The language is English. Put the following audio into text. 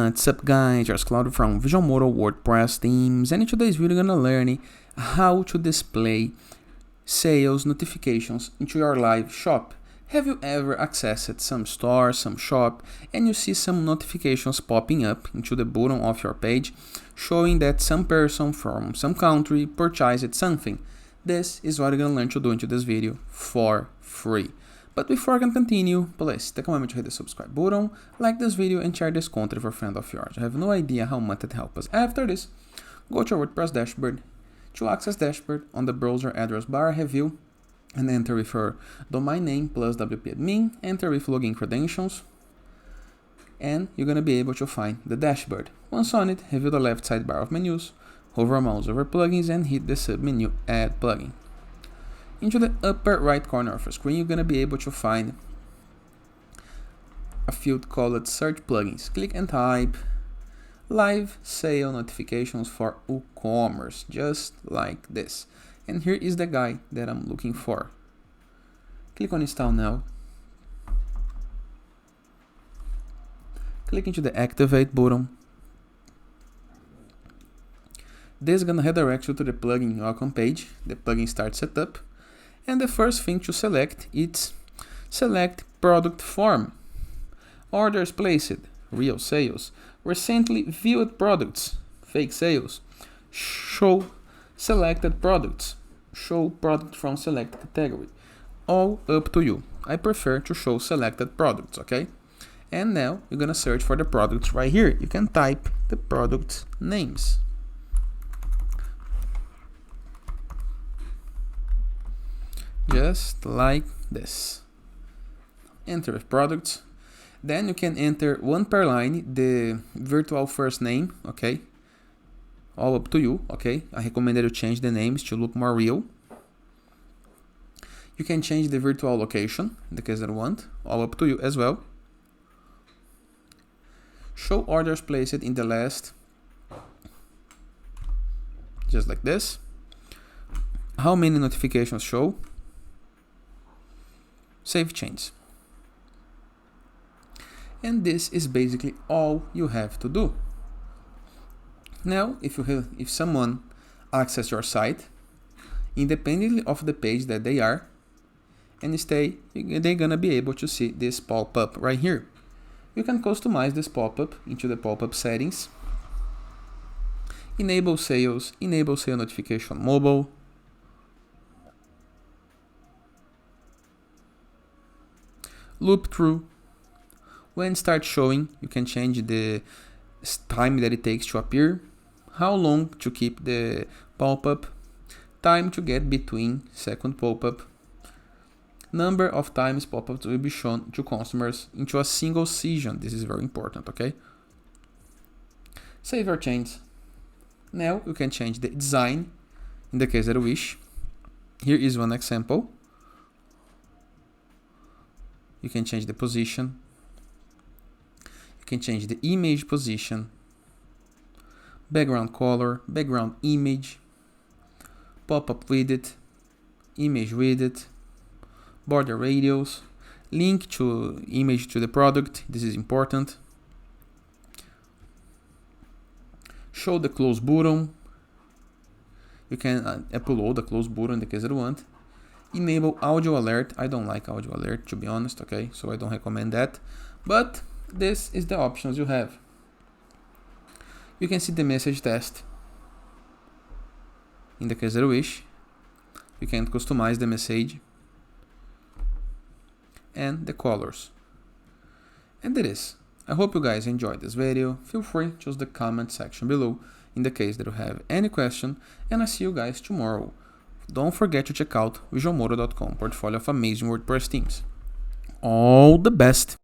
What's up guys, here's Claudio from Visualmodo WordPress themes, and in today's video you're gonna learn how to display sales notifications into your live shop. Have you ever accessed some store, some shop, and you see some notifications popping up into the bottom of your page showing that some person from some country purchased something? This is what you're gonna learn to do into this video for free. But before I can continue, please take a moment to hit the subscribe button, like this video, and share this content with a friend of yours. I have no idea how much it helps us. After this, go to your WordPress dashboard. To access dashboard, on the browser address bar review, and enter with your domain name plus WP admin, enter with login credentials, and you're going to be able to find the dashboard. Once on it, review the left sidebar of menus, hover mouse over plugins, and hit the submenu Add Plugin. Into the upper right corner of your screen, you're going to be able to find a field called Search Plugins. Click and type Live Sale Notifications for WooCommerce, just like this. And here is the guy that I'm looking for. Click on Install Now. Click into the Activate button. This is going to redirect you to the plugin welcome page. The plugin starts setup. And the first thing to select is select product form. Orders placed, real sales. Recently viewed products, fake sales. Show selected products. Show product from select category. All up to you. I prefer to show selected products, okay? And now you're gonna search for the products right here. You can type the product names. Just like this. Enter with products. Then you can enter one per line the virtual first name, okay? All up to you, okay? I recommend that you change the names to look more real. You can change the virtual location in the case that you want, all up to you as well. Show orders placed in the last, just like this. How many notifications show? Save change. And this is basically all you have to do. Now, if someone access your site, independently of the page that they are, and they're gonna be able to see this pop-up right here. You can customize this pop-up into the pop-up settings. Enable sale notification mobile. Loop through. When start showing, you can change the time that it takes to appear, how long to keep the pop-up, time to get between second pop-up, number of times pop-ups will be shown to customers into a single session. This is very important, okay? Save or change. Now you can change the design in the case that you wish. Here is one example. You can change the position. You can change the image position, background color, background image, pop-up widget, image widget, border radius, link to image to the product. This is important. Show the close button. You can upload the close button in the case that you want. Enable audio alert. I don't like audio alert, to be honest, okay? So I don't recommend that. But this is the options you have. You can see the message test in the case that you wish. You can customize the message and the colors. And that is. I hope you guys enjoyed this video. Feel free to use the comment section below in the case that you have any question, and I'll see you guys tomorrow. Don't forget to check out Visualmodo.com portfolio of amazing WordPress themes. All the best!